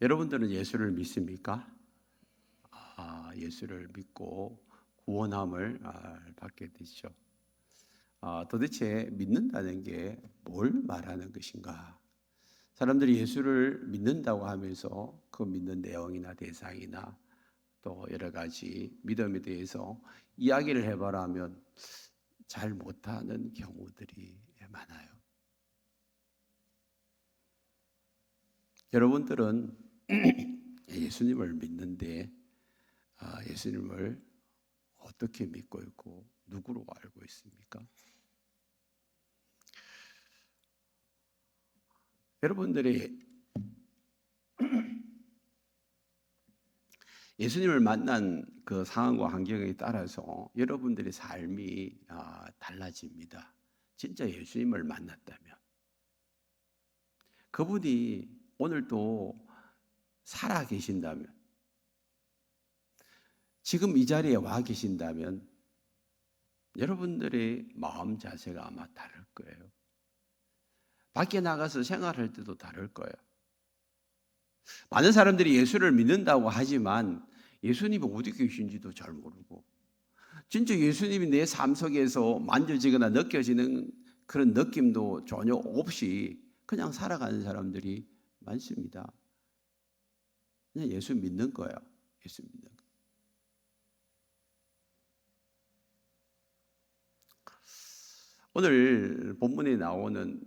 여러분들은 예수를 믿습니까? 예수를 믿고 구원함을 받게 되죠. 도대체 믿는다는 게 뭘 말하는 것인가? 사람들이 예수를 믿는다고 하면서 그 믿는 내용이나 대상이나 또 여러 가지 믿음에 대해서 이야기를 해봐라 하면 잘 못하는 경우들이 많아요. 여러분들은 예수님을 믿는데 예수님을 어떻게 믿고 있고 누구로 알고 있습니까? 여러분들이 예수님을 만난 그 상황과 환경에 따라서 여러분들의 삶이 달라집니다. 진짜 예수님을 만났다면 그분이 오늘도 살아 계신다면 지금 이 자리에 와 계신다면 여러분들의 마음 자세가 아마 다를 거예요. 밖에 나가서 생활할 때도 다를 거예요. 많은 사람들이 예수를 믿는다고 하지만 예수님이 어디 계신지도 잘 모르고 진짜 예수님이 내 삶 속에서 만져지거나 느껴지는 그런 느낌도 전혀 없이 그냥 살아가는 사람들이 많습니다. 그냥 예수 믿는 거예요. 예수 믿는 거. 오늘 본문에 나오는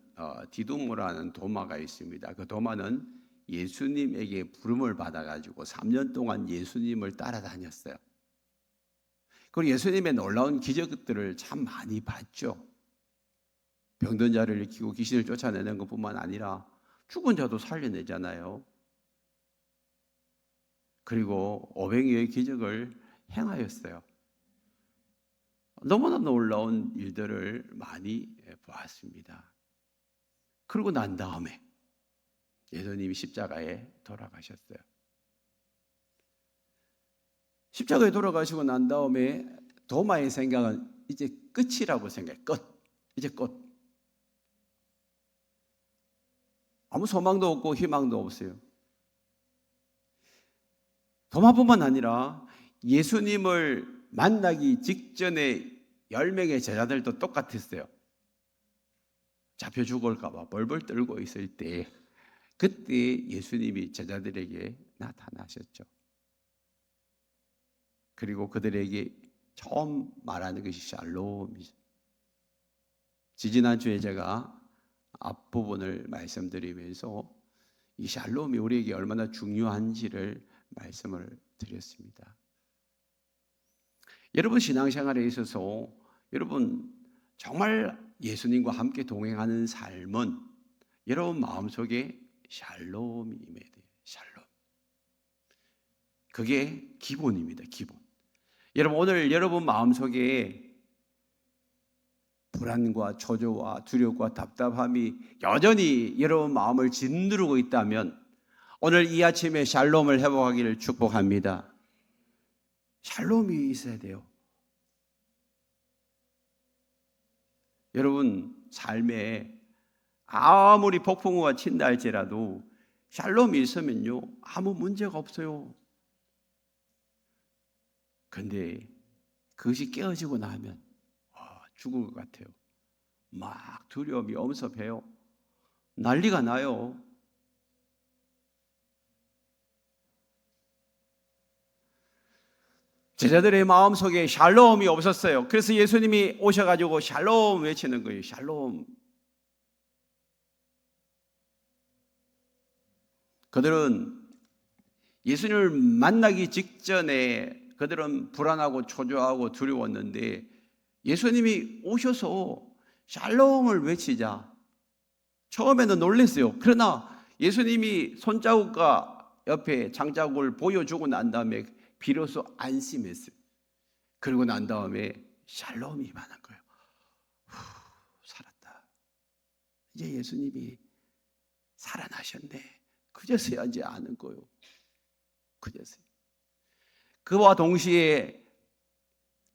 디두모라는 도마가 있습니다. 그 도마는 예수님에게 부름을 받아가지고 3년 동안 예수님을 따라다녔어요. 그리고 예수님의 놀라운 기적들을 참 많이 봤죠. 병든 자를 일으키고 귀신을 쫓아내는 것뿐만 아니라 죽은 자도 살려내잖아요. 그리고 500여의 기적을 행하였어요. 너무나 놀라운 일들을 많이 보았습니다. 그러고 난 다음에 예수님이 십자가에 돌아가셨어요. 십자가에 돌아가시고 난 다음에 도마의 생각은 이제 끝이라고 생각해. 끝. 이제 끝. 아무 소망도 없고 희망도 없어요. 도마뿐만 아니라 예수님을 만나기 직전에 10명의 제자들도 똑같았어요. 잡혀 죽을까 봐 벌벌 떨고 있을 때 그때 예수님이 제자들에게 나타나셨죠. 그리고 그들에게 처음 말하는 것이 샬롬이죠. 지지난주에 제가 앞부분을 말씀드리면서 이 샬롬이 우리에게 얼마나 중요한지를 말씀을 드렸습니다. 여러분 신앙생활에 있어서 여러분 정말 예수님과 함께 동행하는 삶은 여러분 마음속에 샬롬이 임해야 돼요. 샬롬. 그게 기본입니다. 기본. 여러분 오늘 여러분 마음속에 불안과 초조와 두려움과 답답함이 여전히 여러분 마음을 짓누르고 있다면 오늘 이 아침에 샬롬을 회복하기를 축복합니다. 샬롬이 있어야 돼요. 여러분 삶에 아무리 폭풍우가 친다 할지라도 샬롬이 있으면요 아무 문제가 없어요. 그런데 그것이 깨어지고 나면 죽을 것 같아요. 막 두려움이 엄습해요. 난리가 나요. 제자들의 마음속에 샬롬이 없었어요. 그래서 예수님이 오셔가지고 샬롬 외치는 거예요. 샬롬. 그들은 예수님을 만나기 직전에 그들은 불안하고 초조하고 두려웠는데 예수님이 오셔서 샬롬을 외치자 처음에는 놀랐어요. 그러나 예수님이 손자국과 옆에 장자국을 보여주고 난 다음에 비로소 안심했어요. 그리고 난 다음에 샬롬이 임하는 거예요. 살았다. 이제 예수님이 살아나셨네. 그제서야 이제 아는 거예요. 그제서야. 그와 동시에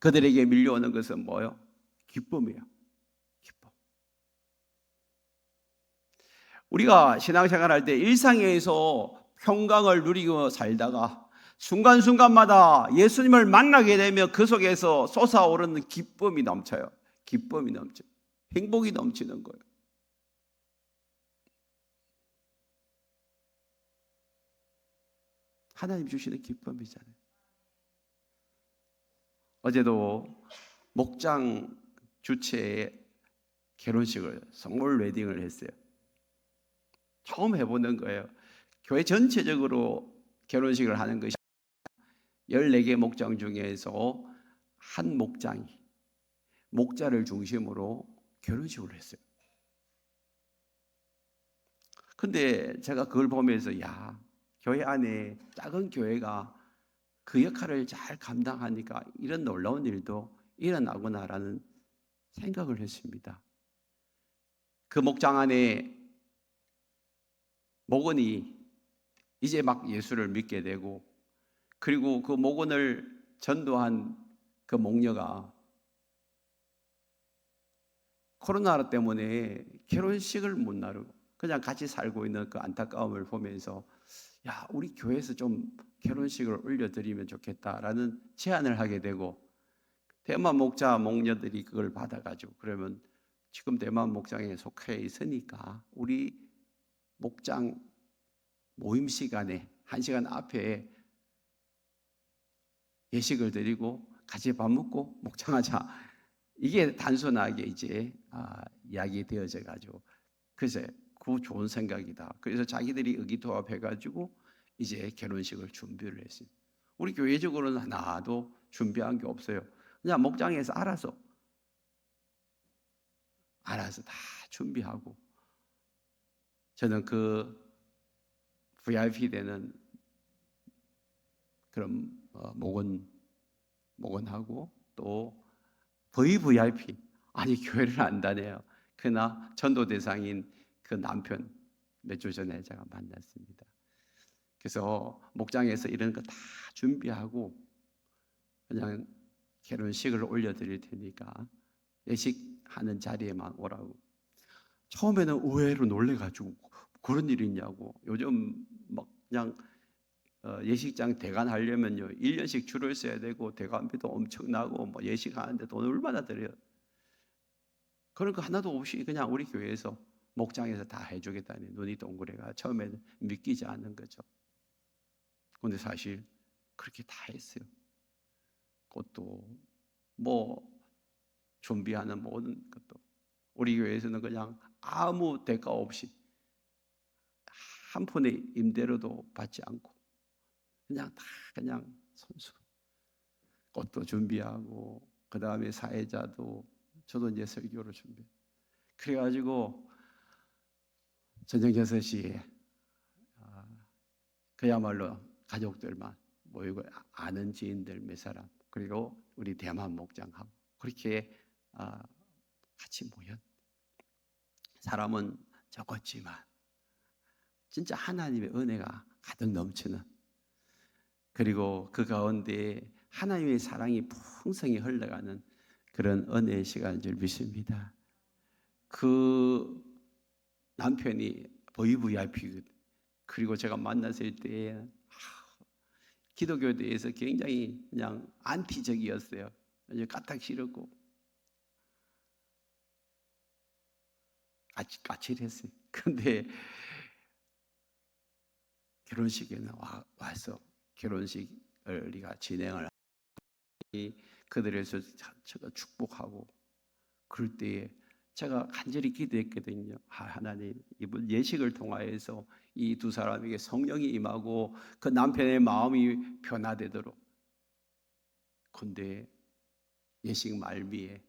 그들에게 밀려오는 것은 뭐예요? 기쁨이에요. 기쁨. 우리가 신앙생활 할 때 일상에서 평강을 누리고 살다가 순간순간마다 예수님을 만나게 되면 그 속에서 솟아오르는 기쁨이 넘쳐요. 기쁨이 넘쳐. 행복이 넘치는 거예요. 하나님 주시는 기쁨이잖아요. 어제도 목장 주최의 결혼식을 선물 웨딩을 했어요. 처음 해보는 거예요. 교회 전체적으로 결혼식을 하는 것이 14개 목장 중에서 한 목장이 목자를 중심으로 결혼식을 했어요. 근데 제가 그걸 보면서 야, 교회 안에 작은 교회가 그 역할을 잘 감당하니까 이런 놀라운 일도 일어나구나라는 생각을 했습니다. 그 목장 안에 목원이 이제 막 예수를 믿게 되고, 그리고 그 목원을 전도한 그 목녀가 코로나 때문에 결혼식을 못 나누고 그냥 같이 살고 있는 그 안타까움을 보면서 야, 우리 교회에서 좀 결혼식을 올려드리면 좋겠다라는 제안을 하게 되고, 대만 목자 목녀들이 그걸 받아가지고 그러면 지금 대만 목장에 속해 있으니까 우리 목장 모임 시간에 1시간 앞에 예식을 드리고 같이 밥 먹고 목장하자. 이게 단순하게 이제 이야기 되어져 가지고, 글쎄 그 좋은 생각이다. 그래서 자기들이 의기투합해 가지고 이제 결혼식을 준비를 했어요. 우리 교회적으로는 하나도 준비한 게 없어요. 그냥 목장에서 알아서 다 준비하고, 저는 그 VIP 되는 그런 목원하고 또 VVIP, 아니 교회를 안 다녀요. 그러나 전도 대상인 그 남편 몇 주 전에 제가 만났습니다. 그래서 목장에서 이런 거 다 준비하고 그냥 결혼식을 올려드릴 테니까 예식하는 자리에만 오라고. 처음에는 의외로 놀래가지고 그런 일이 있냐고. 요즘 막 그냥 예식장 대관하려면요 1년씩 줄을 서야 되고 대관비도 엄청나고 뭐 예식하는데 돈 얼마나 들여요. 그런 거 하나도 없이 그냥 우리 교회에서 목장에서 다 해주겠다니 눈이 동그래가 처음에는 믿기지 않는 거죠. 그런데 사실 그렇게 다 했어요. 그것도 뭐 준비하는 모든 것도 우리 교회에서는 그냥 아무 대가 없이 한 푼의 임대료도 받지 않고 그냥 다 그냥 손수 꽃도 준비하고 그 다음에 사회자도 저도 이제 설교를 준비. 그래가지고 저녁 6시에 그야말로 가족들만 모이고 아는 지인들 몇 사람 그리고 우리 대만 목장하고 그렇게 같이 모였. 사람은 적었지만 진짜 하나님의 은혜가 가득 넘치는, 그리고 그 가운데 하나님의 사랑이 풍성히 흘러가는 그런 은혜의 시간인 줄 믿습니다. 그 남편이 VVIP, 그리고 제가 만났을 때 기독교에 대해서 굉장히 그냥 안티적이었어요. 이제 까딱 싫었고 까칠했어요. 그런데 결혼식에는 와서 결혼식을 우리가 진행을 하니 그들에서 제가 축복하고 그럴 때에 제가 간절히 기도했거든요. 하나님, 이번 예식을 통하여서 이 두 사람에게 성령이 임하고 그 남편의 마음이 변화되도록. 근데 예식 말미에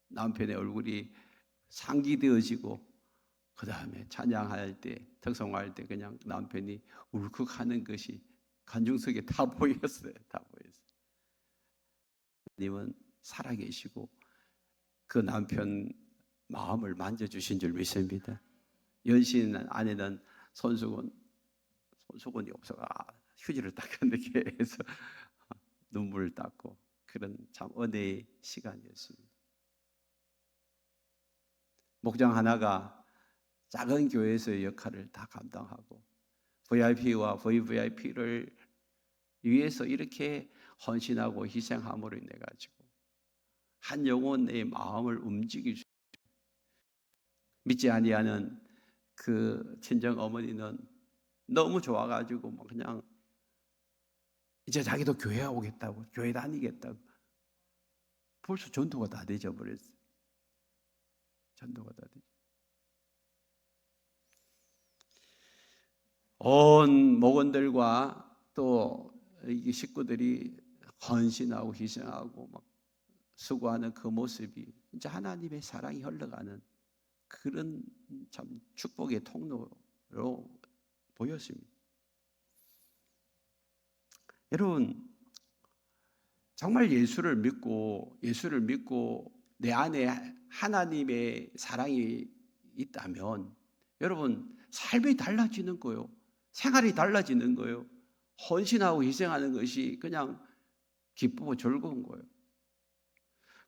남편의 얼굴이 상기되어지고 그 다음에 찬양할 때, 특송할 때 그냥 남편이 울컥하는 것이 관중석에 다 보였어요. 다 보였어요. 하나님은 살아계시고 그 남편 마음을 만져주신 줄 믿습니다. 연신 아내는 손수건이 없어가 휴지를 닦았는데 계속 눈물을 닦고 그런 참 은혜의 시간이었습니다. 목장 하나가 작은 교회에서의 역할을 다 감당하고 VIP와 VVIP를 위해서 이렇게 헌신하고 희생함으로 인해 가지고 한 영혼의 마음을 움직일 수, 믿지 아니하는 그 친정 어머니는 너무 좋아가지고 뭐 그냥 이제 자기도 교회 오겠다고, 교회 다니겠다고. 벌써 전도가 다 되져 버렸어요. 전도가 다 되죠. 온 목원들과 또 이 식구들이 헌신하고 희생하고 막 수고하는 그 모습이 진짜 하나님의 사랑이 흘러가는 그런 참 축복의 통로로 보였습니다. 여러분, 정말 예수를 믿고 내 안에 하나님의 사랑이 있다면 여러분 삶이 달라지는 거예요. 생활이 달라지는 거예요. 헌신하고 희생하는 것이 그냥 기쁘고 즐거운 거예요.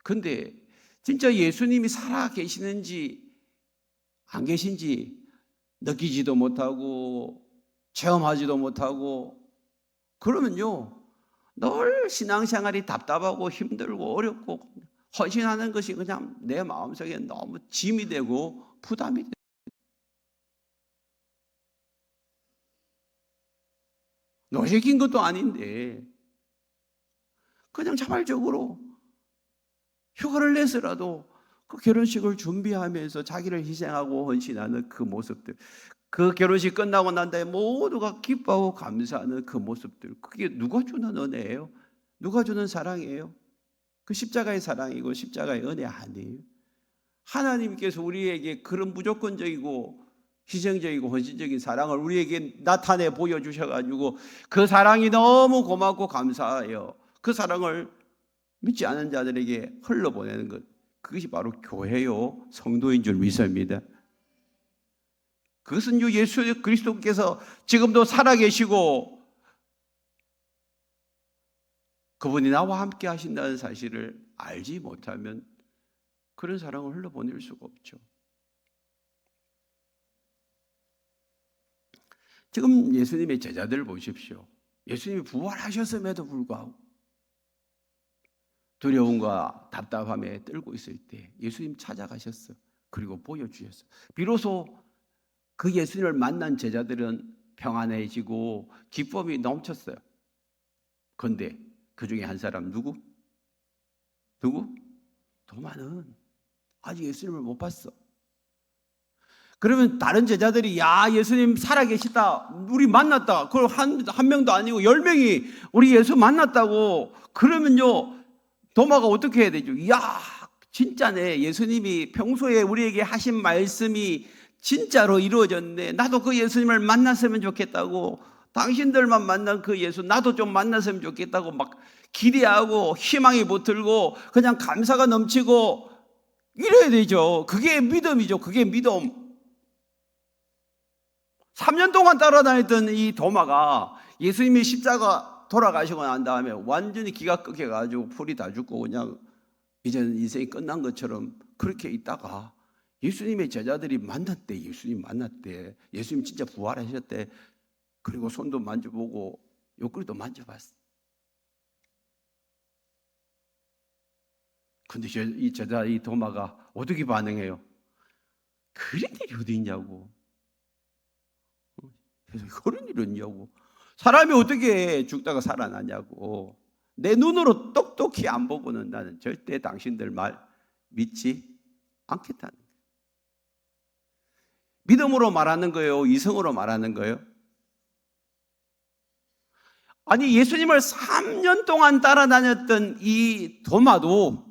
근데 진짜 예수님이 살아 계시는지 안 계신지 느끼지도 못하고 체험하지도 못하고 그러면요 늘 신앙생활이 답답하고 힘들고 어렵고 헌신하는 것이 그냥 내 마음속에 너무 짐이 되고 부담이 돼요. 노시킨 것도 아닌데 그냥 자발적으로 휴가를 내서라도 그 결혼식을 준비하면서 자기를 희생하고 헌신하는 그 모습들, 그 결혼식 끝나고 난 다음에 모두가 기뻐하고 감사하는 그 모습들, 그게 누가 주는 은혜예요? 누가 주는 사랑이에요? 그 십자가의 사랑이고 십자가의 은혜 아니에요? 하나님께서 우리에게 그런 무조건적이고 희생적이고 헌신적인 사랑을 우리에게 나타내 보여주셔가지고 그 사랑이 너무 고맙고 감사해요. 그 사랑을 믿지 않은 자들에게 흘러보내는 것, 그것이 바로 교회요 성도인 줄 믿습니다. 그것은 예수 그리스도께서 지금도 살아계시고 그분이 나와 함께 하신다는 사실을 알지 못하면 그런 사랑을 흘러보낼 수가 없죠. 지금 예수님의 제자들 보십시오. 예수님이 부활하셨음에도 불구하고 두려움과 답답함에 떨고 있을 때 예수님 찾아가셨어. 그리고 보여주셨어. 비로소 그 예수님을 만난 제자들은 평안해지고 기쁨이 넘쳤어요. 그런데 그 중에 한 사람 누구? 도마는 아직 예수님을 못 봤어. 그러면 다른 제자들이 야 예수님 살아계시다, 우리 만났다, 그걸 한 명도 아니고 10명이 우리 예수 만났다고 그러면요 도마가 어떻게 해야 되죠? 야 진짜네, 예수님이 평소에 우리에게 하신 말씀이 진짜로 이루어졌네. 나도 그 예수님을 만났으면 좋겠다고, 당신들만 만난 그 예수 나도 좀 만났으면 좋겠다고 막 기대하고 희망이 붙들고 그냥 감사가 넘치고 이래야 되죠. 그게 믿음이죠. 그게 믿음. 3년 동안 따라다녔던 이 도마가 예수님이 십자가 돌아가시고 난 다음에 완전히 기가 꺾여가지고 풀이 다 죽고 그냥 이제는 인생이 끝난 것처럼 그렇게 있다가 예수님의 제자들이 만났대. 예수님 만났대. 예수님 진짜 부활하셨대. 그리고 손도 만져보고 옆구리도 만져봤어. 근데 이 제자 이 도마가 어떻게 반응해요? 그런 일이 어디 있냐고. 그런 일이 있냐고. 사람이 어떻게 죽다가 살아나냐고. 내 눈으로 똑똑히 안 보고는 나는 절대 당신들 말 믿지 않겠다는 거예요. 믿음으로 말하는 거예요? 이성으로 말하는 거예요? 아니 예수님을 3년 동안 따라다녔던 이 도마도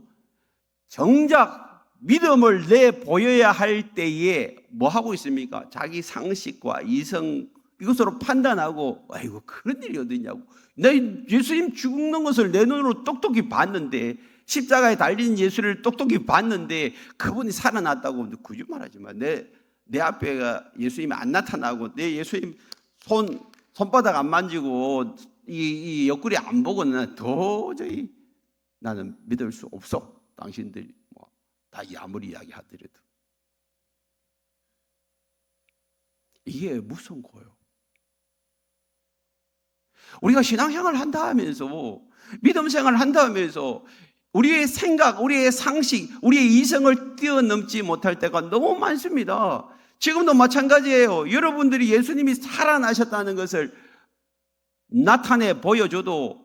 정작 믿음을 내보여야 할 때에 뭐 하고 있습니까? 자기 상식과 이성 이것으로 판단하고 아이고 그런 일이 어디 있냐고. 내 예수님 죽는 것을 내 눈으로 똑똑히 봤는데, 십자가에 달린 예수를 똑똑히 봤는데 그분이 살아났다고 거짓말하지 마. 내 앞에가 예수님이 안 나타나고 내 예수님 손바닥 안 만지고 이 옆구리 안 보고는 도저히 나는 믿을 수 없어. 당신들이 다 아무리 이야기하더라도. 이게 무서운 거예요. 우리가 신앙생활을 한다 하면서, 믿음 생활을 한다 하면서 우리의 생각, 우리의 상식, 우리의 이성을 뛰어넘지 못할 때가 너무 많습니다. 지금도 마찬가지예요. 여러분들이 예수님이 살아나셨다는 것을 나타내 보여줘도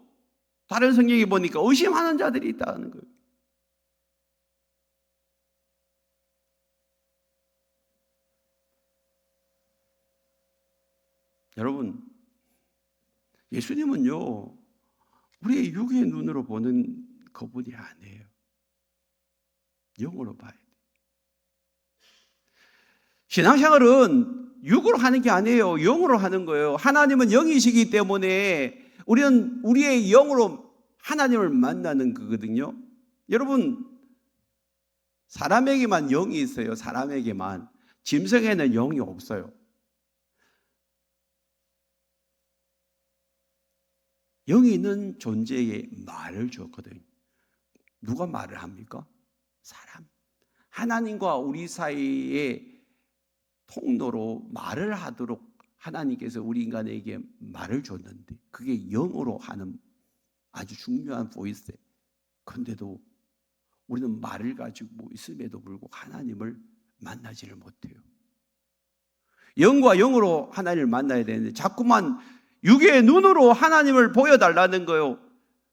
다른 성경에 보니까 의심하는 자들이 있다는 거예요. 여러분, 예수님은요, 우리의 육의 눈으로 보는 그분이 아니에요. 영으로 봐야 돼요. 신앙생활은 육으로 하는 게 아니에요. 영으로 하는 거예요. 하나님은 영이시기 때문에 우리는 우리의 영으로 하나님을 만나는 거거든요. 여러분, 사람에게만 영이 있어요. 사람에게만. 짐승에는 영이 없어요. 영이 있는 존재에 말을 줬거든요. 누가 말을 합니까? 사람. 하나님과 우리 사이에 통로로 말을 하도록 하나님께서 우리 인간에게 말을 줬는데, 그게 영으로 하는 아주 중요한 보이스예요. 그런데도 우리는 말을 가지고 있음에도 불구하고 하나님을 만나지를 못해요. 영과 영으로 하나님을 만나야 되는데 자꾸만 육의 눈으로 하나님을 보여달라는 거예요.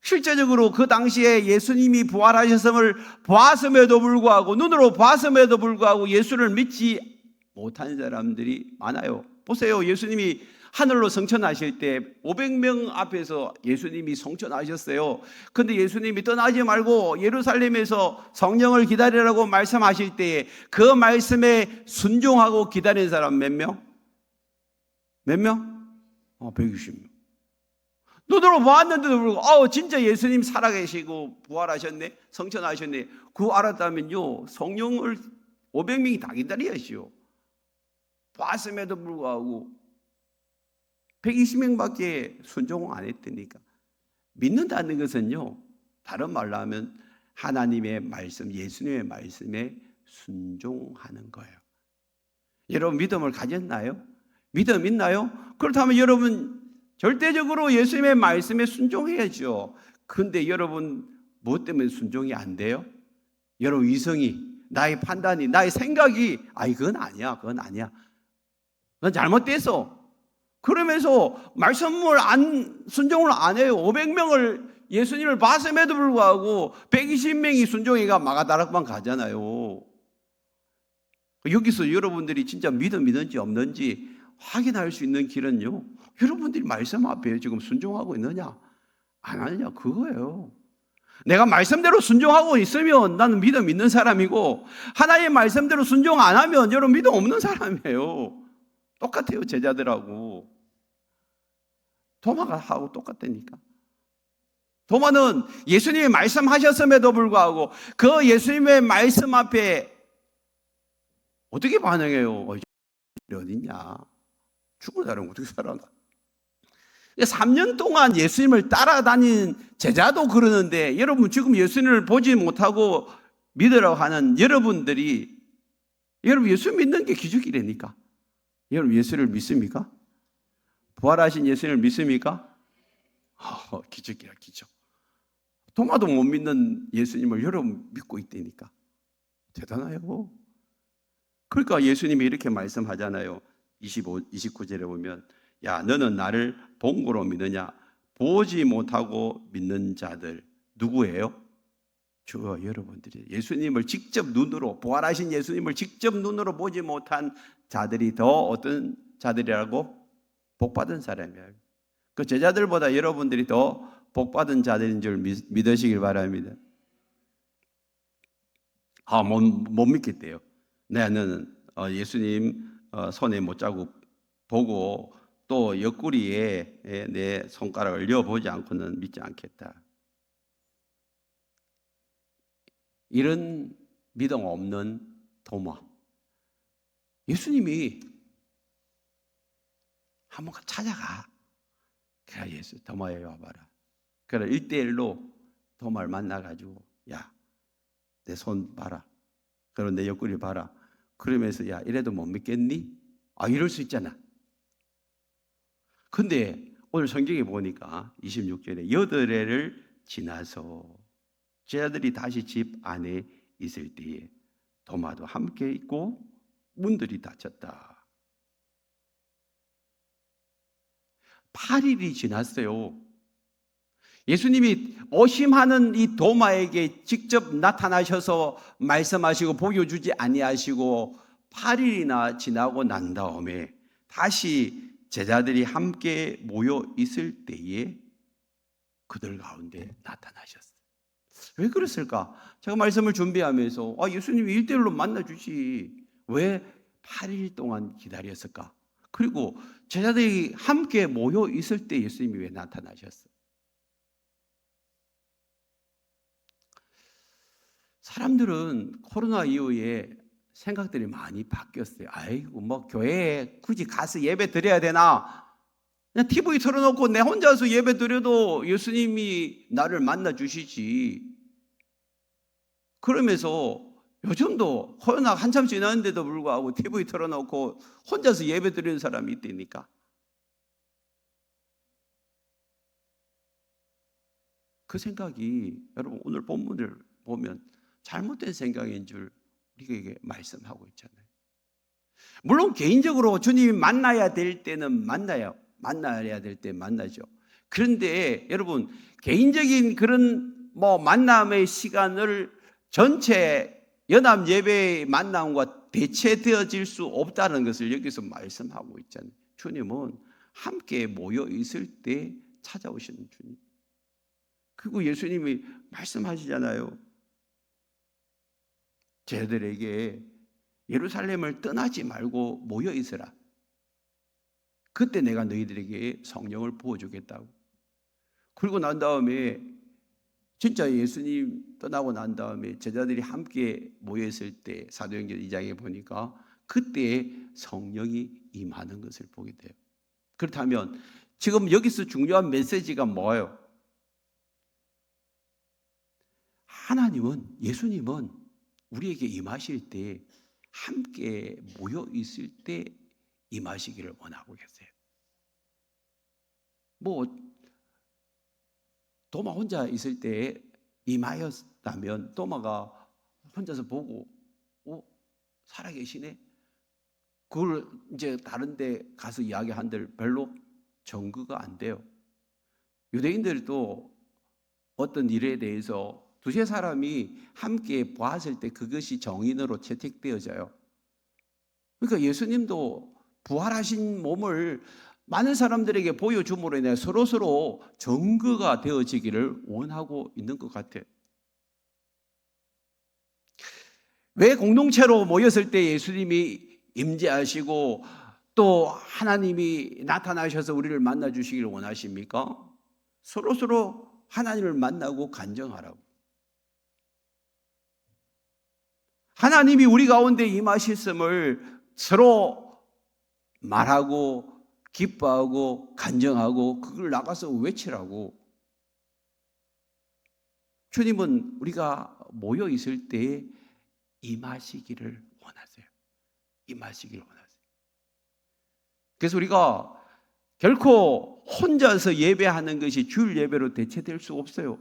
실제적으로 그 당시에 예수님이 부활하셨음을 보았음에도 불구하고, 눈으로 보았음에도 불구하고 예수를 믿지 못한 사람들이 많아요. 보세요. 예수님이 하늘로 성천하실 때 500명 앞에서 예수님이 성천하셨어요. 근데 예수님이 떠나지 말고 예루살렘에서 성령을 기다리라고 말씀하실 때에 그 말씀에 순종하고 기다린 사람 몇 명? 몇 명? 120명. 눈으로 보았는데도 불구하고 진짜 예수님 살아계시고 부활하셨네, 성천하셨네, 그거 알았다면요, 성령을 500명이 다 기다려야지요. 봤음에도 불구하고 120명밖에 순종 안 했다니까. 믿는다는 것은요, 다른 말로 하면 하나님의 말씀, 예수님의 말씀에 순종하는 거예요. 여러분, 믿음을 가졌나요? 믿음 있나요? 그렇다면 여러분 절대적으로 예수님의 말씀에 순종해야죠. 그런데 여러분, 무엇 때문에 순종이 안 돼요? 여러분 이성이, 나의 판단이, 나의 생각이 그건 아니야, 그건 아니야, 그건 잘못됐어, 그러면서 말씀을 순종을 안 해요. 500명을 예수님을 봤음에도 불구하고 120명이 순종해가 마가다락방 가잖아요. 여기서 여러분들이 진짜 믿는지 없는지 확인할 수 있는 길은요, 여러분들이 말씀 앞에 지금 순종하고 있느냐 안 하느냐, 그거예요. 내가 말씀대로 순종하고 있으면 나는 믿음 있는 사람이고, 하나님의 말씀대로 순종 안 하면 여러분 믿음 없는 사람이에요. 똑같아요. 제자들하고 도마가 하고 똑같다니까. 도마는 예수님이 말씀하셨음에도 불구하고 그 예수님의 말씀 앞에 어떻게 반응해요? 어딨냐, 죽은 사람 어떻게 살아나? 3년 동안 예수님을 따라다닌 제자도 그러는데, 여러분 지금 예수님을 보지 못하고 믿으라고 하는 여러분들이, 여러분 예수 믿는 게 기적이라니까. 여러분 예수를 믿습니까? 부활하신 예수님을 믿습니까? 기적이야, 기적. 도마도 못 믿는 예수님을 여러분 믿고 있다니까. 대단해요. 그러니까 예수님이 이렇게 말씀하잖아요. 29절에 보면, 야, 너는 나를 본 거로 믿느냐? 보지 못하고 믿는 자들 누구예요? 저 여러분들이 예수님을 직접 눈으로, 부활하신 예수님을 직접 눈으로 보지 못한 자들이 더 어떤 자들이라고? 복받은 사람이에요. 그 제자들보다 여러분들이 더 복받은 자들인 줄 믿으시길 바랍니다. 못 믿겠대요. 너는 예수님 손에 못자국 보고 또 옆구리에 내 손가락을 넣어보지 않고는 믿지 않겠다. 이런 믿음 없는 도마. 예수님이 한번 찾아가. 그래, 예수, 도마에 와봐라. 그래, 1대1로 도마를 만나가지고, 야, 내 손 봐라. 그리고 내 옆구리 봐라. 그러면서, 야, 이래도 못 믿겠니? 이럴 수 있잖아. 근데 오늘 성경에 보니까 26절에 8회를 지나서 제자들이 다시 집 안에 있을 때에 도마도 함께 있고 문들이 닫혔다. 8일이 지났어요. 예수님이 오심하는 이 도마에게 직접 나타나셔서 말씀하시고 보여주지 아니하시고 8일이나 지나고 난 다음에 다시 제자들이 함께 모여 있을 때에 그들 가운데 나타나셨어요. 왜 그랬을까? 제가 말씀을 준비하면서 예수님이 1대1로 만나주지 왜 8일 동안 기다렸을까? 그리고 제자들이 함께 모여 있을 때 예수님이 왜 나타나셨어요? 사람들은 코로나 이후에 생각들이 많이 바뀌었어요. 아이고, 교회에 굳이 가서 예배 드려야 되나? 그냥 TV 틀어놓고 내 혼자서 예배 드려도 예수님이 나를 만나 주시지. 그러면서 요즘도 코로나 한참 지났는데도 불구하고 TV 틀어놓고 혼자서 예배 드리는 사람이 있다니까. 그 생각이 여러분 오늘 본문을 보면 잘못된 생각인 줄 우리에게 말씀하고 있잖아요. 물론 개인적으로 주님이 만나야 될 때는 만나야 될 때 만나죠. 그런데 여러분 개인적인 그런 만남의 시간을 전체 연합 예배의 만남과 대체되어질 수 없다는 것을 여기서 말씀하고 있잖아요. 주님은 함께 모여 있을 때 찾아오시는 주님. 그리고 예수님이 말씀하시잖아요. 쟤들에게 예루살렘을 떠나지 말고 모여 있으라. 그때 내가 너희들에게 성령을 부어주겠다고. 그리고 난 다음에 진짜 예수님 떠나고 난 다음에 제자들이 함께 모여 있을 때 사도행전 2장에 보니까 그때 성령이 임하는 것을 보게 돼요. 그렇다면 지금 여기서 중요한 메시지가 뭐예요? 하나님은, 예수님은 우리에게 임하실 때 함께 모여 있을 때 임하시기를 원하고 계세요. 도마 혼자 있을 때 임하였다면 도마가 혼자서 보고 살아계시네? 그걸 이제 다른 데 가서 이야기한들 별로 증거가 안 돼요. 유대인들도 어떤 일에 대해서 두세 사람이 함께 보았을 때 그것이 정인으로 채택되어져요. 그러니까 예수님도 부활하신 몸을 많은 사람들에게 보여줌으로 인해 서로서로 증거가 되어지기를 원하고 있는 것 같아요. 왜 공동체로 모였을 때 예수님이 임재하시고 또 하나님이 나타나셔서 우리를 만나 주시기를 원하십니까? 서로서로 하나님을 만나고 간증하라고. 하나님이 우리 가운데 임하셨음을 서로 말하고 기뻐하고 간증하고 그걸 나가서 외치라고. 주님은 우리가 모여 있을 때 임하시기를 원하세요. 임하시기를 원하세요. 그래서 우리가 결코 혼자서 예배하는 것이 주일 예배로 대체될 수 없어요.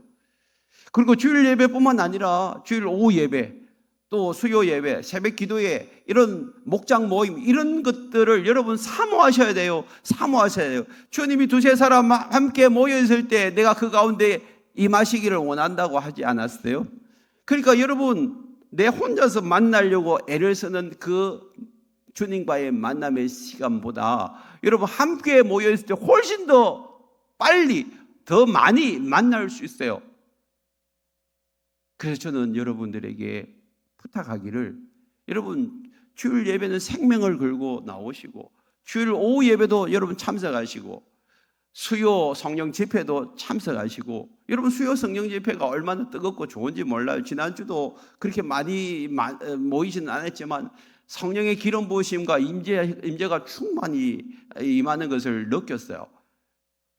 그리고 주일 예배뿐만 아니라 주일 오후 예배, 또 수요 예배, 새벽 기도회, 이런 목장 모임, 이런 것들을 여러분 사모하셔야 돼요. 사모하셔야 돼요. 주님이 두세 사람 함께 모여 있을 때 내가 그 가운데 임하시기를 원한다고 하지 않았어요? 그러니까 여러분 내 혼자서 만나려고 애를 쓰는 그 주님과의 만남의 시간보다 여러분 함께 모여 있을 때 훨씬 더 빨리, 더 많이 만날 수 있어요. 그래서 저는 여러분들에게 부탁하기를, 여러분 주일 예배는 생명을 걸고 나오시고 주일 오후 예배도 여러분 참석하시고 수요 성령 집회도 참석하시고, 여러분 수요 성령 집회가 얼마나 뜨겁고 좋은지 몰라요. 지난주도 그렇게 많이 모이지는 않았지만 성령의 기름 부으심과 임재가 충만히 임하는 것을 느꼈어요.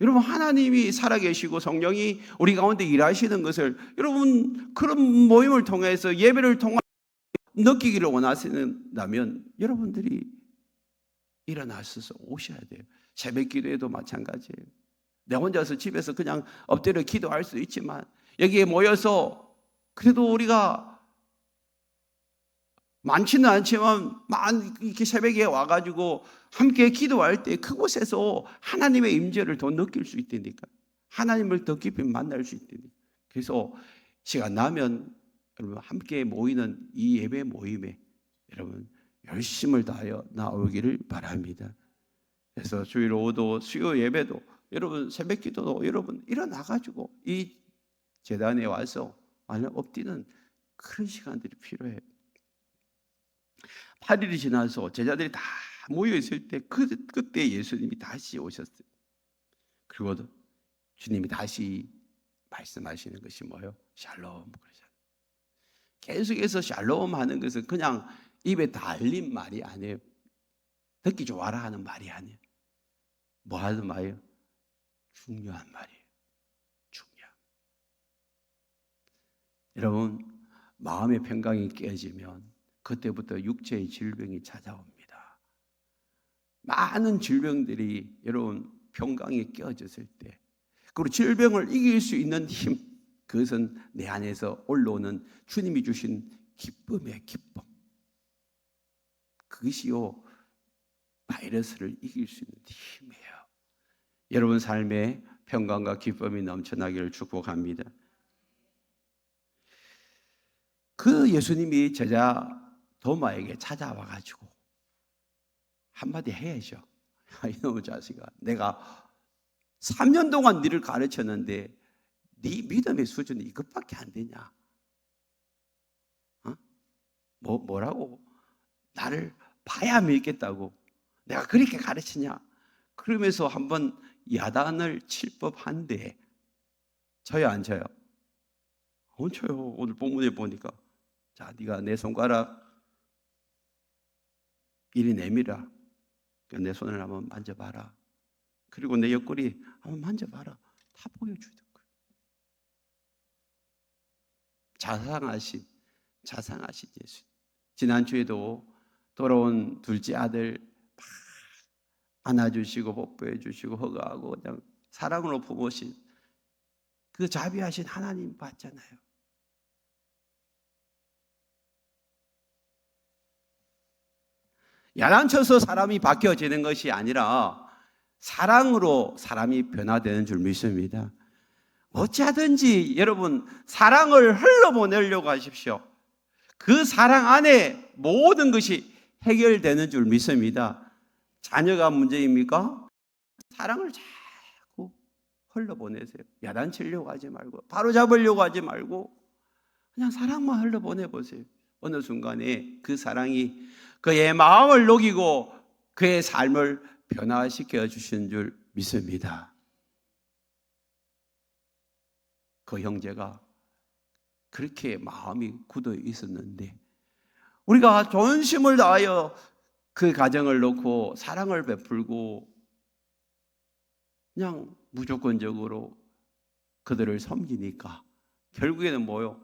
여러분 하나님이 살아계시고 성령이 우리 가운데 일하시는 것을 여러분 그런 모임을 통해서 예배를 통해 느끼기를 원하신다면 여러분들이 일어나셔서 오셔야 돼요. 새벽 기도에도 마찬가지예요. 내 혼자서 집에서 그냥 엎드려 기도할 수 있지만 여기에 모여서 그래도 우리가 많지는 않지만 이렇게 새벽에 와가지고 함께 기도할 때 그곳에서 하나님의 임재를 더 느낄 수 있다니까. 하나님을 더 깊이 만날 수 있다니까. 그래서 시간 나면 여러분 함께 모이는 이 예배 모임에 여러분 열심을 다하여 나오기를 바랍니다. 그래서 주일 오후도 수요 예배도 여러분 새벽 기도도 여러분 일어나가지고 이 제단에 와서 엎드리는 그런 시간들이 필요해요. 8일이 지나서 제자들이 다 모여있을 때 그때 예수님이 다시 오셨어요. 그리고 주님이 다시 말씀하시는 것이 뭐예요? 샬롬. 계속해서 샬롬 하는 것은 그냥 입에 달린 말이 아니에요. 듣기 좋아라 하는 말이 아니에요. 뭐 하는 말이에요? 중요한 말이에요. 중요한. 여러분 마음의 평강이 깨지면 그때부터 육체의 질병이 찾아옵니다. 많은 질병들이 여러분 평강이 깨어졌을 때, 그리고 질병을 이길 수 있는 힘, 그것은 내 안에서 올라오는 주님이 주신 기쁨의 기쁨. 그것이요 바이러스를 이길 수 있는 힘이에요. 여러분 삶에 평강과 기쁨이 넘쳐나기를 축복합니다. 그 예수님이 제자 도마에게 찾아와가지고 한마디 해야죠. 이놈의 자식아, 내가 3년 동안 너를 가르쳤는데 네 믿음의 수준이 이것밖에 안 되냐? 뭐라고? 나를 봐야 믿겠다고 내가 그렇게 가르치냐? 그러면서 한번 야단을 칠 법한데 쳐요 안 쳐요? 안 쳐요. 오늘 본문에 보니까 자, 네가 내 손가락 이리 내밀어. 내 손을 한번 만져봐라. 그리고 내 옆구리 한번 만져봐라. 다 보여주는 거예요. 자상하신 예수. 지난주에도 돌아온 둘째 아들 막 안아주시고 뽀뽀해주시고 허가하고 그냥 사랑으로 품으신 그 자비하신 하나님 봤잖아요. 야단쳐서 사람이 바뀌어지는 것이 아니라 사랑으로 사람이 변화되는 줄 믿습니다. 어찌하든지 여러분 사랑을 흘러보내려고 하십시오. 그 사랑 안에 모든 것이 해결되는 줄 믿습니다. 자녀가 문제입니까? 사랑을 자꾸 흘러보내세요. 야단치려고 하지 말고 바로잡으려고 하지 말고 그냥 사랑만 흘러보내보세요. 어느 순간에 그 사랑이 그의 마음을 녹이고 그의 삶을 변화시켜 주신 줄 믿습니다. 그 형제가 그렇게 마음이 굳어 있었는데 우리가 전심을 다하여 그 가정을 놓고 사랑을 베풀고 그냥 무조건적으로 그들을 섬기니까 결국에는 뭐요?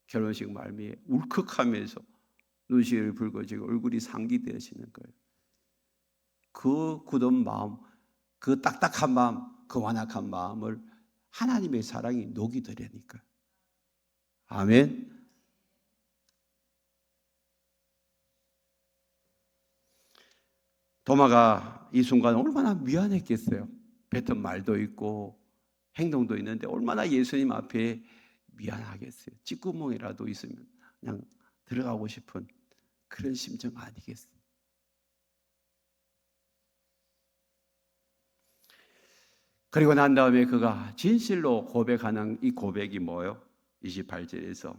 결혼식 말미에 울컥하면서 눈시울이 붉어지고 얼굴이 상기되어지는 거예요. 그 굳은 마음, 그 딱딱한 마음, 그 완악한 마음을 하나님의 사랑이 녹이더라니까. 아멘. 도마가 이 순간 얼마나 미안했겠어요. 뱉은 말도 있고 행동도 있는데 얼마나 예수님 앞에 미안하겠어요. 찌구멍이라도 있으면 그냥 들어가고 싶은 그런 심정 아니겠어요? 그리고 난 다음에 그가 진실로 고백하는 이 고백이 뭐예요? 28절에서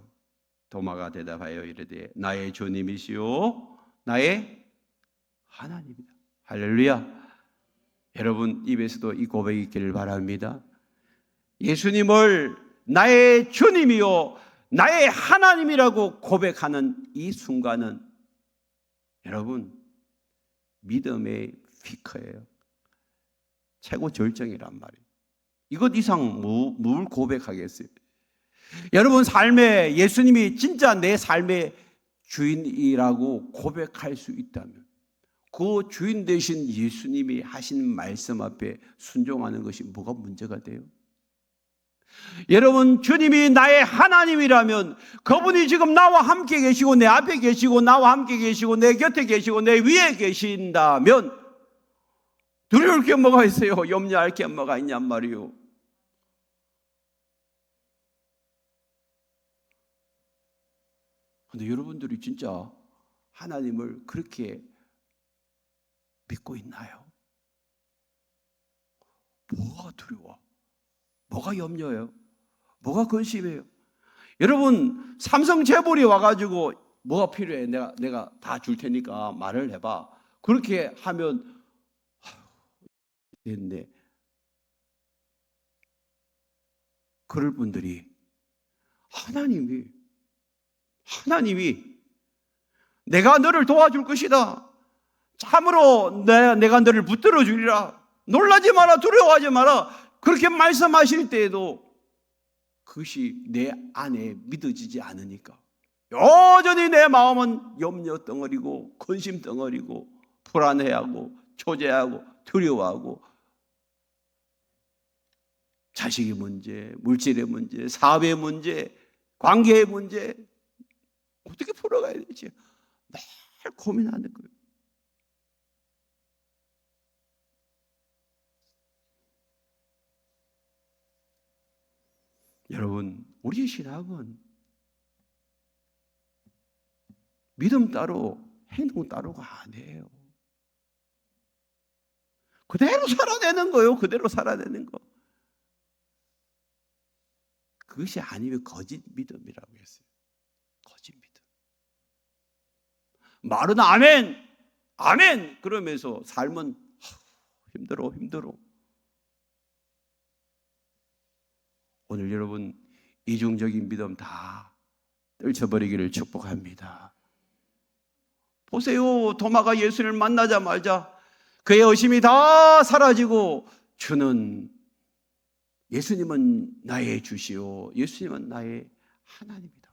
도마가 대답하여 이르되 나의 주님이시오 나의 하나님이다. 할렐루야. 여러분 입에서도 이 고백이 있기를 바랍니다. 예수님을 나의 주님이요 나의 하나님이라고 고백하는 이 순간은 여러분 믿음의 피크예요. 최고 절정이란 말이에요. 이것 이상 뭘 고백하겠어요? 여러분 삶에 예수님이 진짜 내 삶의 주인이라고 고백할 수 있다면 그 주인 되신 예수님이 하신 말씀 앞에 순종하는 것이 뭐가 문제가 돼요? 여러분, 주님이 나의 하나님이라면 그분이 지금 나와 함께 계시고 내 앞에 계시고 나와 함께 계시고 내 곁에 계시고 내 위에 계신다면 두려울 게 뭐가 있어요? 염려할 게 뭐가 있냔 말이요. 근데 여러분들이 진짜 하나님을 그렇게 믿고 있나요? 뭐가 두려워? 뭐가 염려해요? 뭐가 근심해요? 여러분, 삼성 재벌이 와가지고 뭐가 필요해? 내가 다 줄 테니까 말을 해봐. 그렇게 하면 됐네. 그럴 분들이 하나님이 내가 너를 도와줄 것이다. 참으로 내가 너를 붙들어 주리라. 놀라지 마라, 두려워하지 마라. 그렇게 말씀하실 때에도 그것이 내 안에 믿어지지 않으니까 여전히 내 마음은 염려 덩어리고 근심 덩어리고 불안해하고 초조해하고 두려워하고 자식의 문제, 물질의 문제, 사업의 문제, 관계의 문제 어떻게 풀어가야 되지? 늘 고민하는 거예요. 여러분, 우리의 신학은 믿음 따로 행동 따로가 아니에요. 그대로 살아내는 거예요. 그대로 살아내는 거. 그것이 아니면 거짓 믿음이라고 했어요. 거짓 믿음. 말은 아멘, 아멘 그러면서 삶은 힘들어. 오늘 여러분 이중적인 믿음 다 떨쳐버리기를 축복합니다. 보세요. 도마가 예수를 만나자마자 그의 의심이 다 사라지고 주는 예수님은 나의 주시오. 예수님은 나의 하나님이다.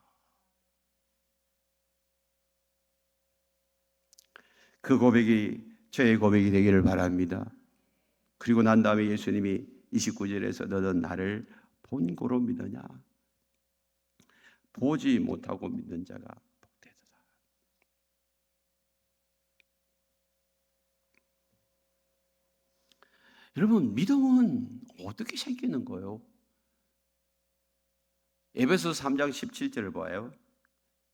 그 고백이 저의 고백이 되기를 바랍니다. 그리고 난 다음에 예수님이 29절에서 너는 나를 본고로 믿느냐? 보지 못하고 믿는 자가 복되도다. 여러분, 믿음은 어떻게 생기는 거예요? 에베소서 3장 17절을 봐요.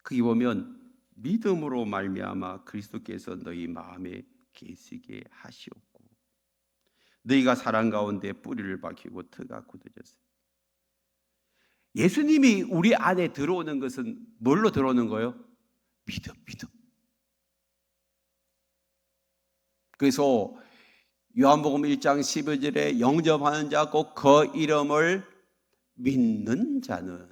거기 보면 믿음으로 말미암아 그리스도께서 너희 마음에 계시게 하시옵고 너희가 사랑 가운데 뿌리를 박히고 터가 굳어졌어요. 예수님이 우리 안에 들어오는 것은 뭘로 들어오는 거예요? 믿음. 그래서 요한복음 1장 12절에 영접하는 자 곧 그 이름을 믿는 자는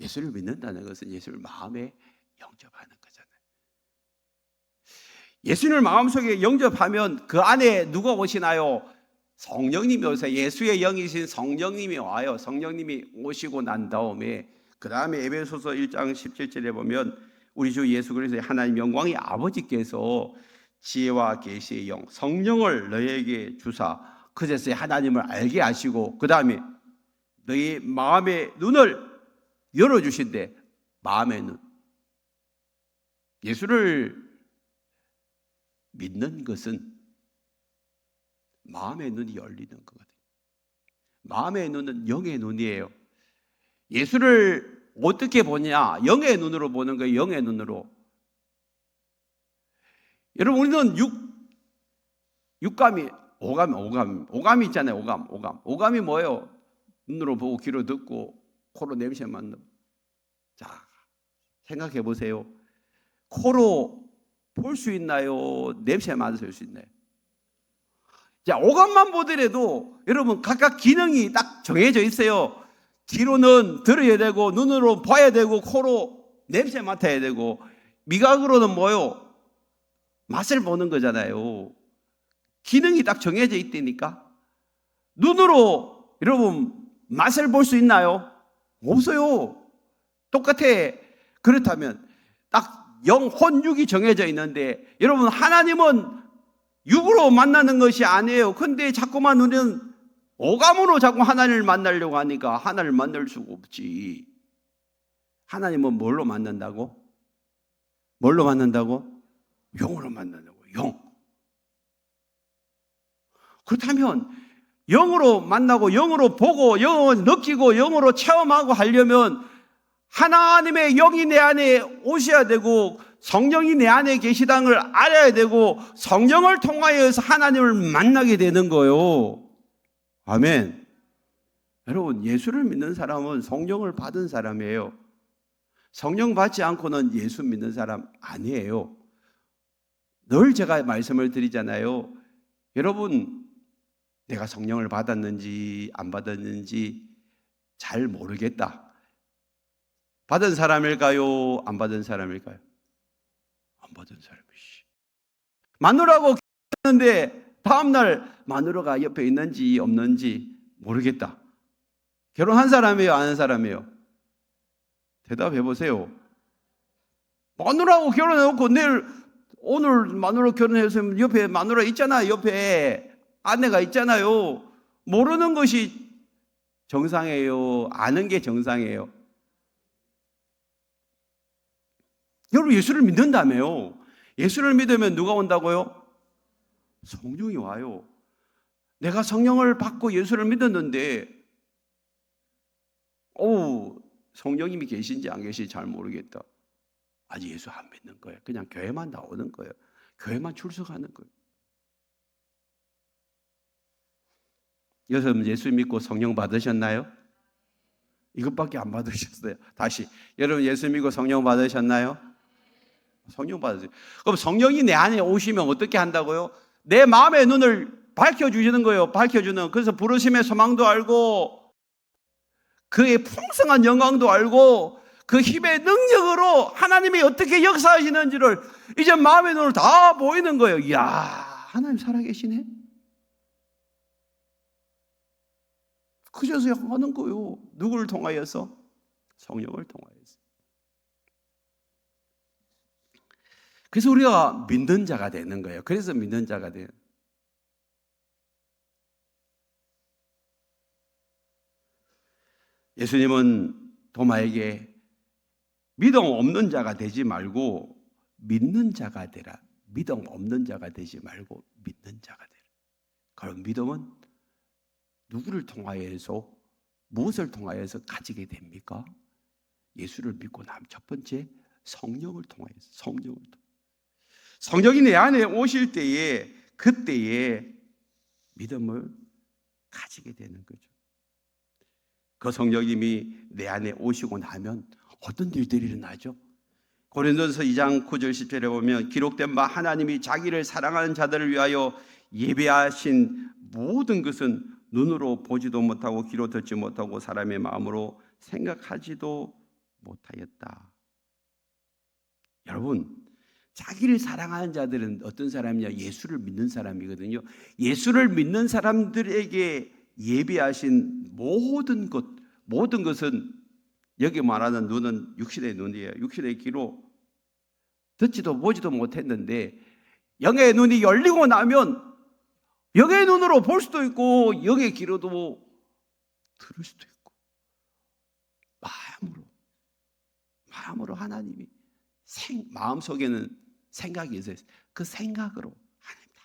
예수를 믿는다는 것은 예수를 마음에 영접하는 거잖아요. 예수를 마음속에 영접하면 그 안에 누가 오시나요? 성령님이 오세요. 예수의 영이신 성령님이 와요. 성령님이 오시고 난 다음에 그 다음에 에베소서 1장 17절에 보면 우리 주 예수 그리스도의 하나님 영광의 아버지께서 지혜와 계시의 영 성령을 너에게 주사 그제서야 하나님을 알게 하시고 그 다음에 너희 마음의 눈을 열어주신대. 마음의 눈. 예수를 믿는 것은 마음의 눈이 열리는 거거든요. 마음의 눈은 영의 눈이에요. 예수를 어떻게 보냐? 영의 눈으로 보는 거예요. 영의 눈으로. 여러분, 우리는 육감이 오감이 있잖아요. 오감이 뭐예요? 눈으로 보고 귀로 듣고 코로 냄새 맡는. 자, 생각해 보세요. 코로 볼 수 있나요? 냄새 맡을 수 있나요? 자, 오감만 보더라도 여러분 각각 기능이 딱 정해져 있어요. 귀로는 들어야 되고 눈으로 봐야 되고 코로 냄새 맡아야 되고 미각으로는 뭐요? 맛을 보는 거잖아요. 기능이 딱 정해져 있다니까. 눈으로 여러분 맛을 볼 수 있나요? 없어요. 똑같아. 그렇다면 딱 영혼 육이 정해져 있는데, 여러분 하나님은 육으로 만나는 것이 아니에요. 근데 자꾸만 우리는 오감으로 자꾸 하나님을 만나려고 하니까 하나님을 만날 수가 없지. 하나님은 뭘로 만난다고? 뭘로 만난다고? 영으로 만난다고. 영. 그렇다면 영으로 만나고 영으로 보고 영으로 느끼고 영으로 체험하고 하려면 하나님의 영이 내 안에 오셔야 되고 성령이 내 안에 계시다는 걸 알아야 되고 성령을 통하여서 하나님을 만나게 되는 거예요. 아멘. 여러분, 예수를 믿는 사람은 성령을 받은 사람이에요. 성령 받지 않고는 예수 믿는 사람 아니에요. 늘 제가 말씀을 드리잖아요. 여러분, 내가 성령을 받았는지 안 받았는지 잘 모르겠다. 받은 사람일까요? 안 받은 사람일까요? 안 받은 사람이시. 마누라하고 결혼했는데 다음날 마누라가 옆에 있는지 없는지 모르겠다. 결혼한 사람이에요? 안 한 사람이에요? 대답해 보세요. 마누라하고 결혼해놓고 오늘 마누라 결혼해서 옆에 마누라 있잖아요. 옆에 아내가 있잖아요. 모르는 것이 정상이에요? 아는 게 정상이에요? 여러분, 예수를 믿는다며요. 예수를 믿으면 누가 온다고요? 성령이 와요. 내가 성령을 받고 예수를 믿었는데 성령님이 계신지 안 계신지 잘 모르겠다. 아직 예수 안 믿는 거예요. 그냥 교회만 나오는 거예요. 교회만 출석하는 거예요. 여러분, 예수 믿고 성령 받으셨나요? 이것밖에 안 받으셨어요. 다시, 여러분 예수 믿고 성령 받으셨나요? 성령 받으세요. 그럼 성령이 내 안에 오시면 어떻게 한다고요? 내 마음의 눈을 밝혀주시는 거예요. 밝혀주는. 그래서 부르심의 소망도 알고 그의 풍성한 영광도 알고 그 힘의 능력으로 하나님이 어떻게 역사하시는지를 이제 마음의 눈으로 다 보이는 거예요. 이야, 하나님 살아계시네. 그저서 하는 거예요. 누구를 통하여서? 성령을 통하여서. 그래서 우리가 믿는 자가 되는 거예요. 그래서 믿는 자가 돼요. 예수님은 도마에게 믿음 없는 자가 되지 말고 믿는 자가 되라. 믿음 없는 자가 되지 말고 믿는 자가 되라. 그럼 믿음은 누구를 통하여서, 무엇을 통하여서 가지게 됩니까? 예수를 믿고 나면 첫 번째 성령을 통하여서, 성령이 내 안에 오실 때에 그때에 믿음을 가지게 되는 거죠. 그 성령님이 내 안에 오시고 나면 어떤 일들이 일어나죠? 고린도전서 2장 9절 10절에 보면 기록된 바 하나님이 자기를 사랑하는 자들을 위하여 예배하신 모든 것은 눈으로 보지도 못하고 귀로 듣지 못하고 사람의 마음으로 생각하지도 못하였다. 여러분, 자기를 사랑하는 자들은 어떤 사람이냐? 예수를 믿는 사람이거든요. 예수를 믿는 사람들에게 예비하신 모든 것은 여기 말하는 눈은 육신의 눈이에요. 육신의 귀로 듣지도 보지도 못했는데 영의 눈이 열리고 나면 영의 눈으로 볼 수도 있고 영의 귀로도 들을 수도 있고 마음으로 하나님이 마음속에는 생각이 있어요. 그 생각으로 하나님 다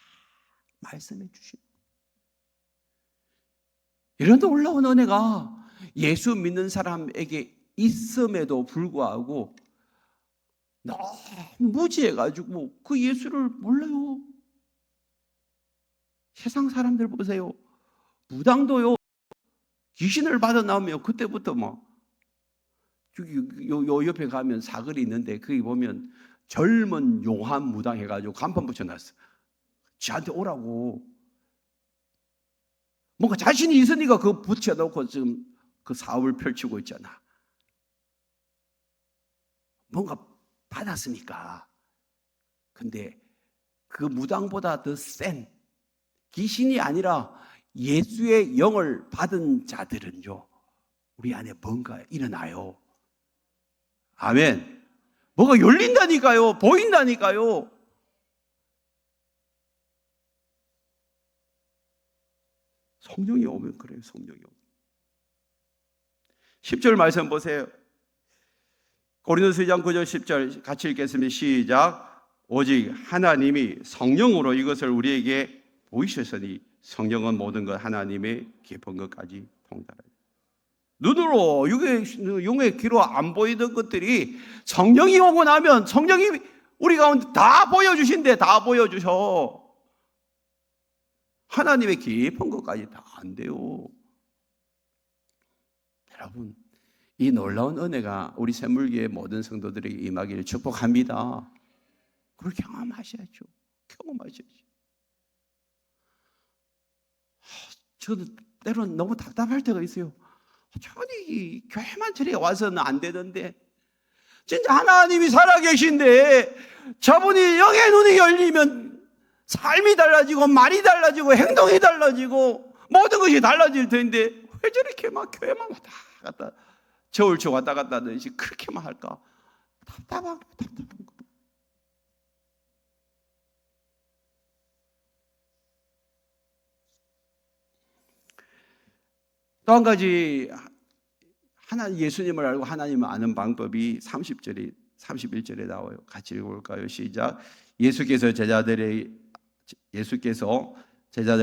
말씀해 주시고 이런데 올라온 은혜가 예수 믿는 사람에게 있음에도 불구하고 너무 무지해가지고 그 예수를 몰라요. 세상 사람들 보세요. 무당도요, 귀신을 받아 나오면 그때부터 요 옆에 가면 사거리 있는데 거기 보면 젊은 용한 무당 해가지고 간판 붙여놨어. 지한테 오라고. 뭔가 자신이 있으니까 그거 붙여놓고 지금 그 사업을 펼치고 있잖아. 뭔가 받았으니까. 근데 그 무당보다 더 센 귀신이 아니라 예수의 영을 받은 자들은요, 우리 안에 뭔가 일어나요. 아멘. 뭐가 열린다니까요. 보인다니까요. 성령이 오면 그래요. 성령이 오면. 10절 말씀 보세요. 고린도서 2장 9절 10절 같이 읽겠습니다. 시작. 오직 하나님이 성령으로 이것을 우리에게 보이셨으니 성령은 모든 것 하나님의 깊은 것까지 통달하니. 눈으로 용의 귀로 안 보이던 것들이 성령이 오고 나면 성령이 우리 가운데 다 보여주신대. 다 보여주셔. 하나님의 깊은 것까지 다 안 돼요. 여러분, 이 놀라운 은혜가 우리 샘물교회 모든 성도들에게 임하기를 축복합니다. 그걸 경험하셔야죠. 경험하셔야죠. 저는 때로는 너무 답답할 때가 있어요. 저는 교회만 저리 와서는 안 되는데 진짜 하나님이 살아계신데 저분이 영의 눈이 열리면 삶이 달라지고 말이 달라지고 행동이 달라지고 모든 것이 달라질 텐데 왜 저렇게 막 교회만 왔다 갔다 저울쳐 왔다 갔다 하듯이 그렇게만 할까? 답답한 거. 또 한 가지 예수님을 알고 하나님을 아는 방법이 30절에 31절에 나와요. 같이 읽어볼까요? 시작. 예수께서 제자들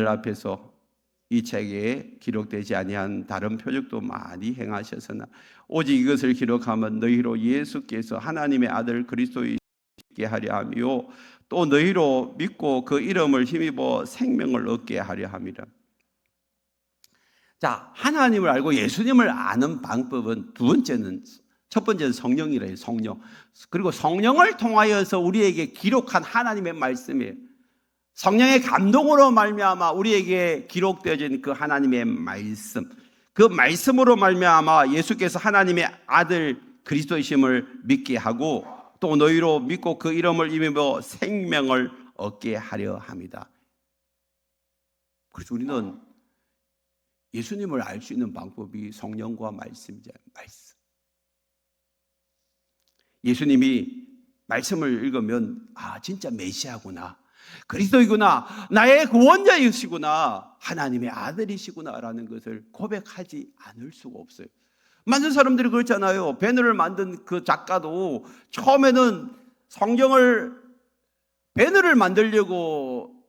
앞에서 이 책에 기록되지 아니한 다른 표적도 많이 행하셨으나 오직 이것을 기록하면 너희로 예수께서 하나님의 아들 그리스도이시게 하려 하며 또 너희로 믿고 그 이름을 힘입어 생명을 얻게 하려 함이라. 자, 하나님을 알고 예수님을 아는 방법은 첫 번째는 성령이래요. 성령. 그리고 성령을 통하여서 우리에게 기록한 하나님의 말씀이에요. 성령의 감동으로 말미암아 우리에게 기록되어진 그 하나님의 말씀, 그 말씀으로 말미암아 예수께서 하나님의 아들 그리스도이심을 믿게 하고 또 너희로 믿고 그 이름을 힘입어 생명을 얻게 하려 합니다. 그래서 우리는 예수님을 알 수 있는 방법이 성령과 말씀이잖아요. 말씀. 예수님이 말씀을 읽으면 진짜 메시아구나, 그리스도이구나, 나의 구원자이시구나, 하나님의 아들이시구나라는 것을 고백하지 않을 수가 없어요. 많은 사람들이 그렇잖아요. 배너를 만든 그 작가도 처음에는 배너를 만들려고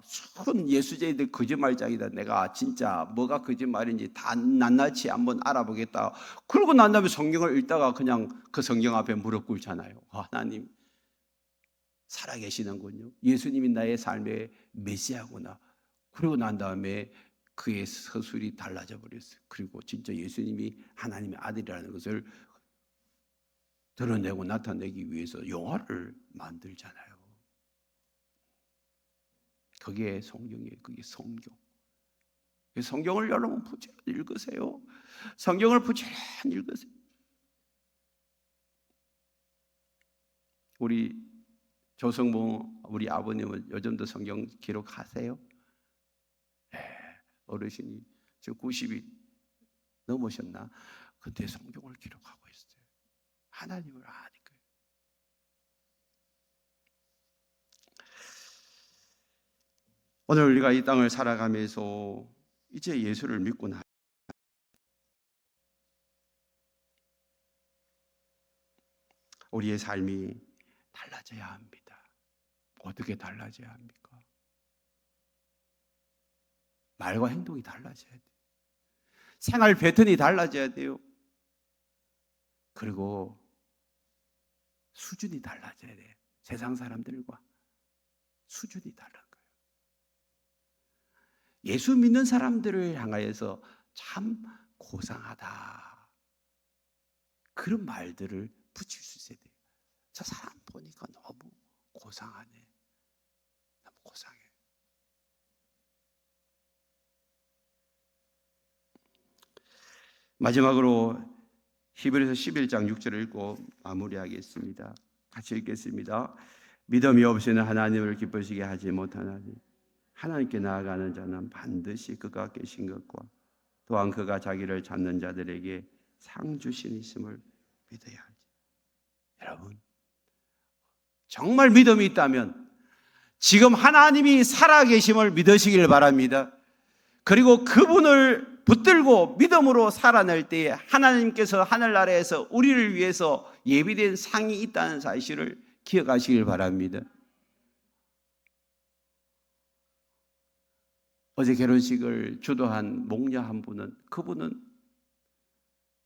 순 예수쟁이들 거짓말장이다. 내가 진짜 뭐가 거짓말인지 다 낱낱이 한번 알아보겠다. 그러고 난 다음에 성경을 읽다가 그냥 그 성경 앞에 무릎 꿇잖아요. 하나님 살아계시는군요. 예수님이 나의 삶의 메시아구나. 그러고 난 다음에 그의 서술이 달라져 버렸어요. 그리고 진짜 예수님이 하나님의 아들이라는 것을 드러내고 나타내기 위해서 영화를 만들잖아요. 그게 성경이에요. 그게 성경. 성경을 여러분 부지런히 읽으세요. 성경을 부지런히 읽으세요. 우리 조성모 우리 아버님은 요즘도 성경 기록하세요? 네, 어르신이 지금 90이 넘으셨나? 그때 성경을 기록하고 있어요. 하나님을 아니까요. 오늘 우리가 이 땅을 살아가면서 이제 예수를 믿고 나 우리의 삶이 달라져야 합니다. 어떻게 달라져야 합니까? 말과 행동이 달라져야 돼요. 생활 패턴이 달라져야 돼요. 그리고 수준이 달라져야 돼요. 세상 사람들과 수준이 다른 거예요. 예수 믿는 사람들을 향하여서 참 고상하다, 그런 말들을 붙일 수 있어야 돼요. 저 사람 보니까 너무 고상하네. 너무 고상해. 마지막으로 히브리서 11장 6절을 읽고 마무리하겠습니다. 같이 읽겠습니다. 믿음이 없이는 하나님을 기쁘시게 하지 못하나니 하나님께 나아가는 자는 반드시 그가 계신 것과 또한 그가 자기를 찾는 자들에게 상 주신 있음을 믿어야 하지. 여러분, 정말 믿음이 있다면 지금 하나님이 살아계심을 믿으시길 바랍니다. 그리고 그분을 붙들고 믿음으로 살아낼 때에 하나님께서 하늘나라에서 우리를 위해서 예비된 상이 있다는 사실을 기억하시길 바랍니다. 어제 결혼식을 주도한 목녀 한 분은, 그분은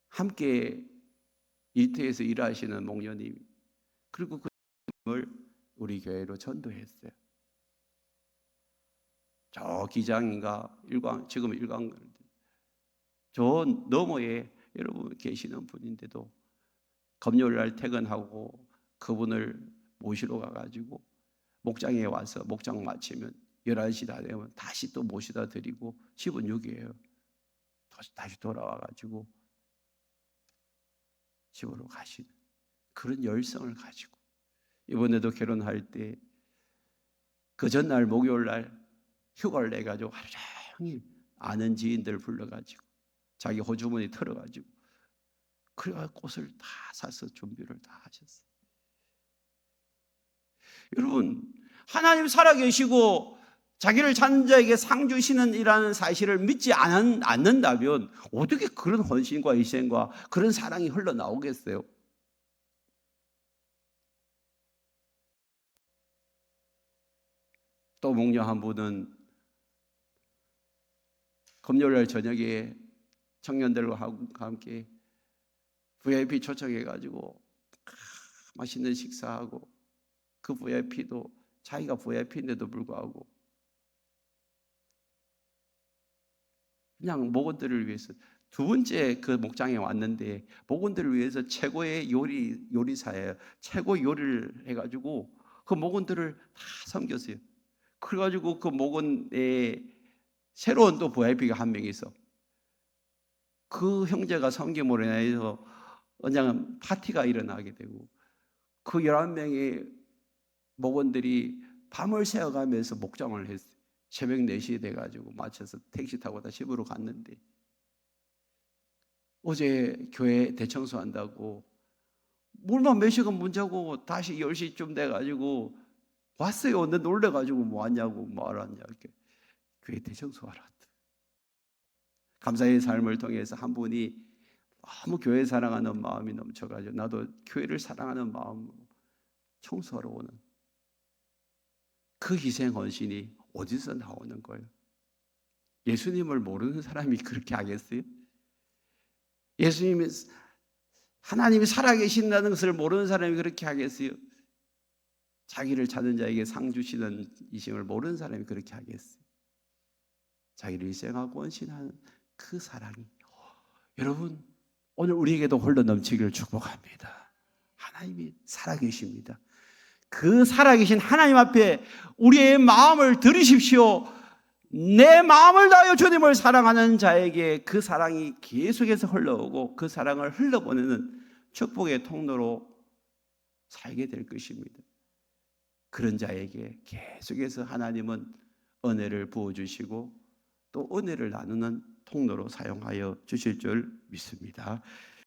함께 일터에서 일하시는 목녀님, 그리고 그분을 우리 교회로 전도했어요. 저 기장인가 지금 일광 저 너머에 여러분 계시는 분인데도 금요일날 퇴근하고 그분을 모시러 가가지고 목장에 와서 목장 마치면 11시 다 되면 다시 또 모시다 드리고 집은 여기에요. 다시 돌아와가지고 집으로 가시는 그런 열성을 가지고, 이번에도 결혼할 때 그 전날 목요일날 휴가를 내가지고 하루 종일 아는 지인들 불러가지고 자기 호주머니 털어가지고 그래가지고 꽃을 다 사서 준비를 다 하셨어요. 여러분, 하나님 살아계시고 자기를 찾는 자에게 상 주시는 이라는 사실을 믿지 않는다면 어떻게 그런 헌신과 희생과 그런 사랑이 흘러나오겠어요? 또 목녀 한 분은 금요일날 저녁에 청년들과 함께 VIP 초청해가지고 맛있는 식사하고, 그 VIP도 자기가 VIP인데도 불구하고 그냥 목원들을 위해서, 두 번째 그 목장에 왔는데 목원들을 위해서 최고의 요리사예요. 최고 요리를 해가지고 그 목원들을 다 섬겼어요. 그래가지고 그 목원에 새로운 또 VIP가 한 명 있어. 그 형제가 섬김으로 인해서 그냥 파티가 일어나게 되고, 그 11명의 목원들이 밤을 새워가면서 목장을 했어요. 새벽 4시에 돼가지고 마쳐서 택시 타고 다 집으로 갔는데, 어제 교회 대청소한다고 물만 몇 시간 문 자고 다시 10시쯤 돼가지고 왔어요. 근데 놀래가지고 뭐 왔냐고, 뭐 알았냐, 이렇게 교회 대청소하러 왔다. 감사의 삶을 통해서 한 분이 너무 교회 사랑하는 마음이 넘쳐가지고 나도 교회를 사랑하는 마음으로 청소하러 오는 그 희생 헌신이 어디서 나오는 거예요? 예수님을 모르는 사람이 그렇게 하겠어요? 예수님이 하나님이 살아계신다는 것을 모르는 사람이 그렇게 하겠어요? 자기를 찾는 자에게 상 주시는 이심을 모르는 사람이 그렇게 하겠어요? 자기를 희생하고 헌신하는 그 사랑이, 여러분, 오늘 우리에게도 흘러 넘치기를 축복합니다. 하나님이 살아계십니다. 그 살아계신 하나님 앞에 우리의 마음을 들으십시오. 내 마음을 다하여 주님을 사랑하는 자에게 그 사랑이 계속해서 흘러오고 그 사랑을 흘러보내는 축복의 통로로 살게 될 것입니다. 그런 자에게 계속해서 하나님은 은혜를 부어주시고 또 은혜를 나누는 통로로 사용하여 주실 줄 믿습니다.